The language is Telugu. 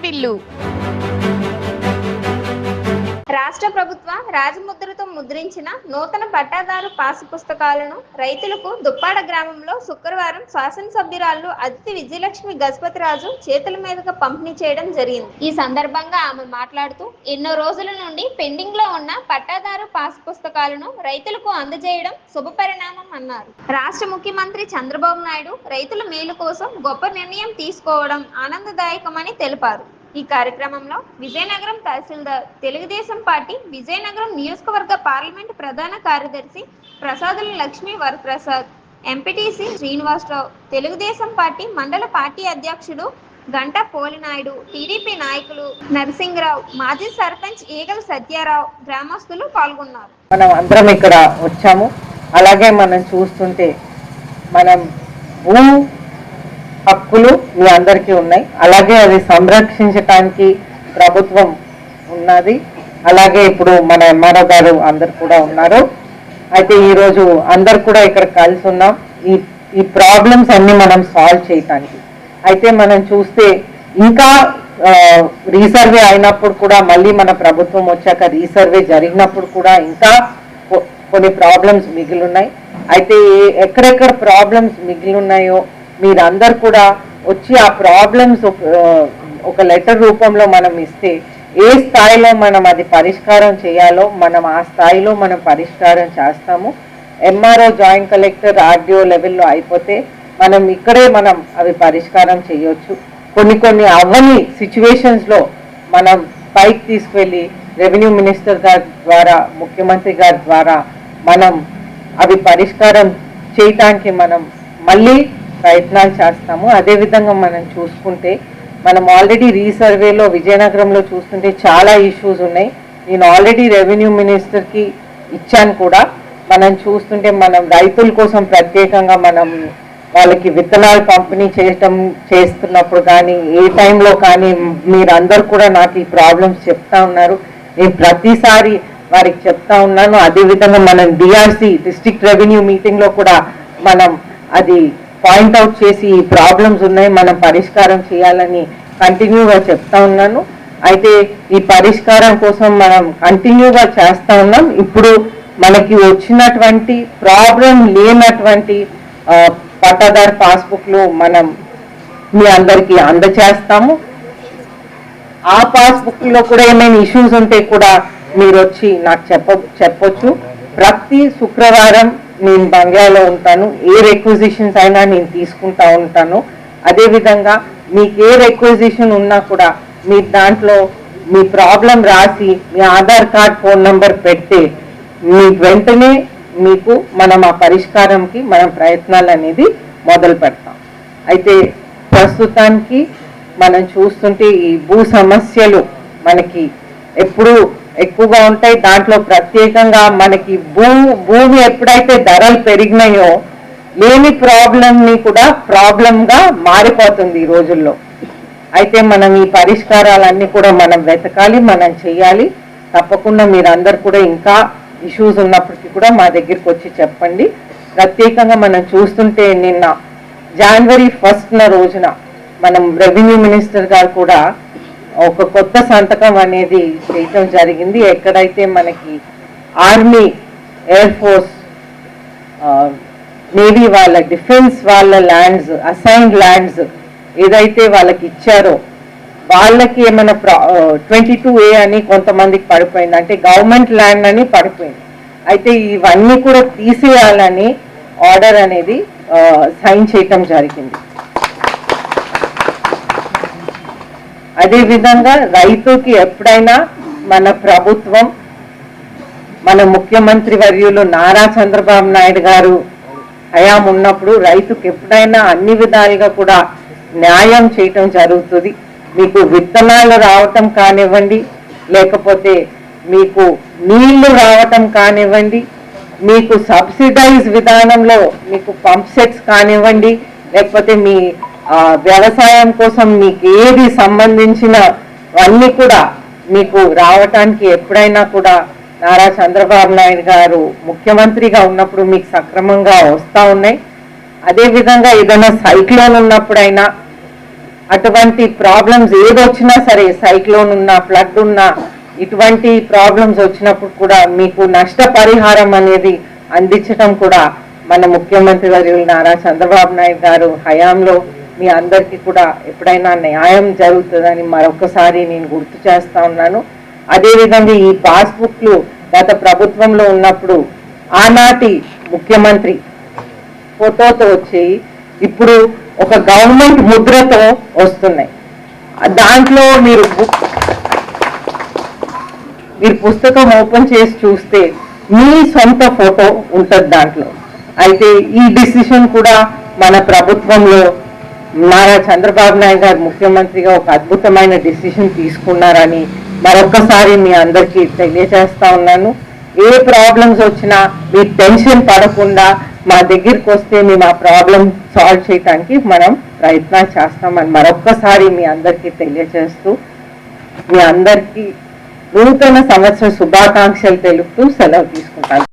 వార్తిల్లు. రాష్ట్ర ప్రభుత్వ రాజముద్రతో ముద్రించిన నూతన పట్టాదారు పాసు పుస్తకాలను రైతులకు దుప్పాడ గ్రామంలో శుక్రవారం శాసనసభ్యురాలు అదితి విజయలక్ష్మి గజపతిరాజు చేతుల మీదుగా పంపిణీ చేయడం జరిగింది. ఈ సందర్భంగా ఆమె మాట్లాడుతూ ఎన్నో రోజుల నుండి పెండింగ్ లో ఉన్న పట్టాదారు పాసు పుస్తకాలను రైతులకు అందజేయడం శుభపరిణామం అన్నారు. రాష్ట్ర ముఖ్యమంత్రి చంద్రబాబు నాయుడు రైతుల మేలు కోసం గొప్ప నిర్ణయం తీసుకోవడం ఆనందదాయకమని తెలిపారు. ఈ కార్యక్రమంలో విజయనగరం తహసీల్దార్, తెలుగుదేశం పార్టీ విజయనగరం నియోజకవర్గ పార్లమెంటు ప్రధాన కార్యదర్శి ప్రసాదుల లక్ష్మీ వరప్రసాద్, ఎంపీటీసీ శ్రీనివాసరావు, తెలుగుదేశం పార్టీ మండల పార్టీ అధ్యక్షుడు గంటా పోలినాయుడు, టీడీపీ నాయకులు నరసింగరావు, మాజీ సర్పంచ్ ఈగల సత్యారావు, గ్రామస్తులు పాల్గొన్నారు. మనం అందరం ఇక్కడ వచ్చాము. అలాగే మనం చూస్తుంటే మనం హక్కులు మీ అందరికీ ఉన్నాయి. అలాగే అది సంరక్షించడానికి ప్రభుత్వం ఉన్నది. అలాగే ఇప్పుడు మన ఎంఆర్ఓ గారు అందరు కూడా ఉన్నారు. అయితే ఈరోజు అందరు కూడా ఇక్కడ కలిసి ఉన్నాం ఈ ప్రాబ్లమ్స్ అన్ని మనం సాల్వ్ చేయటానికి. అయితే మనం చూస్తే ఇంకా రీసర్వే అయినప్పుడు కూడా మళ్ళీ మన ప్రభుత్వం వచ్చాక రీసర్వే జరిగినప్పుడు కూడా ఇంకా కొన్ని ప్రాబ్లమ్స్ మిగిలి ఉన్నాయి. అయితే ఎక్కడెక్కడ ప్రాబ్లమ్స్ మిగిలి ఉన్నాయో మీరందరు కూడా వచ్చి ఆ ప్రాబ్లమ్స్ ఒక లెటర్ రూపంలో మనం ఇస్తే ఏ స్థాయిలో మనం అది పరిష్కారం చేయాలో మనం ఆ స్థాయిలో మనం పరిష్కారం చేస్తాము. ఎంఆర్ఓ, జాయింట్ కలెక్టర్, ఆర్డీఓ లెవెల్లో అయిపోతే మనం ఇక్కడే మనం అవి పరిష్కారం చేయొచ్చు. కొన్ని అవ్వని సిచ్యువేషన్స్లో మనం పైకి తీసుకువెళ్ళి రెవెన్యూ మినిస్టర్ గారి ద్వారా, ముఖ్యమంత్రి గారి ద్వారా మనం అవి పరిష్కారం చేయటానికి మనం మళ్ళీ ప్రయత్నాలు చేస్తాము. అదేవిధంగా మనం చూసుకుంటే మనం ఆల్రెడీ రీసర్వేలో విజయనగరంలో చూస్తుంటే చాలా ఇష్యూస్ ఉన్నాయి. నేను ఆల్రెడీ రెవెన్యూ మినిస్టర్కి ఇచ్చాను కూడా. మనం చూస్తుంటే మనం రైతుల కోసం ప్రత్యేకంగా మనం వాళ్ళకి విత్తనాలు పంపిణీ చేస్తున్నప్పుడు కానీ ఏ టైంలో కానీ మీరందరూ కూడా నాకు ఈ ప్రాబ్లమ్స్ చెప్తా ఉన్నారు. నేను ప్రతిసారి వారికి చెప్తా ఉన్నాను. అదేవిధంగా మనం డిఆర్సి డిస్ట్రిక్ట్ రెవెన్యూ మీటింగ్లో కూడా మనం అది పాయింట్అవుట్ చేసి ఈ ప్రాబ్లమ్స్ ఉన్నాయి, మనం పరిష్కారం చేయాలని కంటిన్యూగా చెప్తా ఉన్నాను. అయితే ఈ పరిష్కారం కోసం మనం కంటిన్యూగా చేస్తూ ఉన్నాం. ఇప్పుడు మనకి వచ్చినటువంటి ప్రాబ్లం లేనటువంటి పట్టాదారు పాస్బుక్లు మనం మీ అందరికీ అందజేస్తాము. ఆ పాస్బుక్లో కూడా ఏమైనా ఇష్యూస్ ఉంటే కూడా మీరు వచ్చి నాకు చెప్పొచ్చు. ప్రతి శుక్రవారం నేను బంగ్లాలో ఉంటాను. ఏ రిక్విజిషన్స్ అయినా నేను తీసుకుంటా ఉంటాను. అదేవిధంగా మీకు ఏ రిక్విజిషన్ ఉన్నా కూడా మీ దాంట్లో మీ ప్రాబ్లం రాసి మీ ఆధార్ కార్డ్, ఫోన్ నంబర్ పెడితే వెంటనే మీకు మనం ఆ పరిష్కారంకి మనం ప్రయత్నాలు అనేది మొదలు పెడతాం. అయితే ప్రస్తుతానికి మనం చూస్తుంటే ఈ భూ సమస్యలు మనకి ఎప్పుడు ఎక్కువగా ఉంటాయి. దాంట్లో ప్రత్యేకంగా మనకి భూమి ఎప్పుడైతే ధరలు పెరిగినాయో లేని ప్రాబ్లంని కూడా ప్రాబ్లంగా మారిపోతుంది ఈ రోజుల్లో. అయితే మనం ఈ పరిష్కారాలన్నీ కూడా మనం వెతకాలి, మనం చేయాలి. తప్పకుండా మీరందరూ కూడా ఇంకా ఇష్యూస్ ఉన్నప్పటికీ కూడా మా దగ్గరికి వచ్చి చెప్పండి. ప్రత్యేకంగా మనం చూస్తుంటే నిన్న జనవరి 1న రోజున మనం రెవెన్యూ మినిస్టర్ గారు కూడా ఒక కొత్త సంతకం అనేది చేయటం జరిగింది. ఎక్కడైతే మనకి ఆర్మీ, ఎయిర్ ఫోర్స్, నేవీ వాళ్ళ, డిఫెన్స్ వాళ్ళ ల్యాండ్స్, అసైన్డ్ ల్యాండ్స్ ఏదైతే వాళ్ళకి ఇచ్చారో వాళ్ళకి ఏమైనా 22A అని కొంతమందికి పడిపోయింది, అంటే గవర్నమెంట్ ల్యాండ్ అని పడిపోయింది. అయితే ఇవన్నీ కూడా తీసేయాలని ఆర్డర్ అనేది సైన్ చేయటం జరిగింది. అదేవిధంగా రైతుకి ఎప్పుడైనా మన ప్రభుత్వం, మన ముఖ్యమంత్రి వర్యులు నారా చంద్రబాబు నాయుడు గారు హయాం ఉన్నప్పుడు రైతుకి ఎప్పుడైనా అన్ని విధాలుగా కూడా న్యాయం చేయటం జరుగుతుంది. మీకు విత్తనాలు రావటం కానివ్వండి, లేకపోతే మీకు నీళ్లు రావటం కానివ్వండి, మీకు సబ్సిడైజ్ విధానంలో మీకు పంప్ సెట్స్ కానివ్వండి, లేకపోతే మీ వ్యవసాయం కోసం మీకు ఏది సంబంధించిన అన్నీ కూడా మీకు రావటానికి ఎప్పుడైనా కూడా నారా చంద్రబాబు నాయుడు గారు ముఖ్యమంత్రిగా ఉన్నప్పుడు మీకు సక్రమంగా వస్తూ ఉన్నాయి. అదేవిధంగా ఏదైనా సైక్లోన్ ఉన్నప్పుడైనా అటువంటి ప్రాబ్లమ్స్ ఏదొచ్చినా సరే, సైక్లోన్ ఉన్నా, ఫ్లడ్ ఉన్నా, ఇటువంటి ప్రాబ్లమ్స్ వచ్చినప్పుడు కూడా మీకు నష్టపరిహారం అనేది అందించడం కూడా మన ముఖ్యమంత్రి వర్యులు నారా చంద్రబాబు నాయుడు గారు హయాంలో మీ అందరికీ కూడా ఎప్పుడైనా న్యాయం జరుగుతుందని మరొకసారి నేను గుర్తు చేస్తా ఉన్నాను. అదేవిధంగా ఈ పాస్బుక్లు గత ప్రభుత్వంలో ఉన్నప్పుడు ఆనాటి ముఖ్యమంత్రి ఫోటోతో వచ్చి ఇప్పుడు ఒక గవర్నమెంట్ ముద్రతో వస్తున్నాయి. దాంట్లో మీరు పుస్తకం ఓపెన్ చేసి చూస్తే మీ సొంత ఫోటో ఉంటుంది దాంట్లో. అయితే ఈ డిసిషన్ కూడా మన ప్రభుత్వంలో నారా చంద్రబాబు నాయుడు గారు ముఖ్యమంత్రిగా ఒక అద్భుతమైన డిసిషన్ తీసుకున్నారని మరొక్కసారి మీ అందరికీ తెలియజేస్తా ఉన్నాను. ఏ ప్రాబ్లమ్స్ వచ్చినా మీరు టెన్షన్ పడకుండా మా దగ్గరికి వస్తే మేము ఆ ప్రాబ్లం సాల్వ్ చేయడానికి మనం ప్రయత్నాలు చేస్తామని మరొక్కసారి మీ అందరికీ తెలియజేస్తూ మీ అందరికీ నూతన సంవత్సర శుభాకాంక్షలు తెలుపుతూ సెలవు తీసుకుంటాను.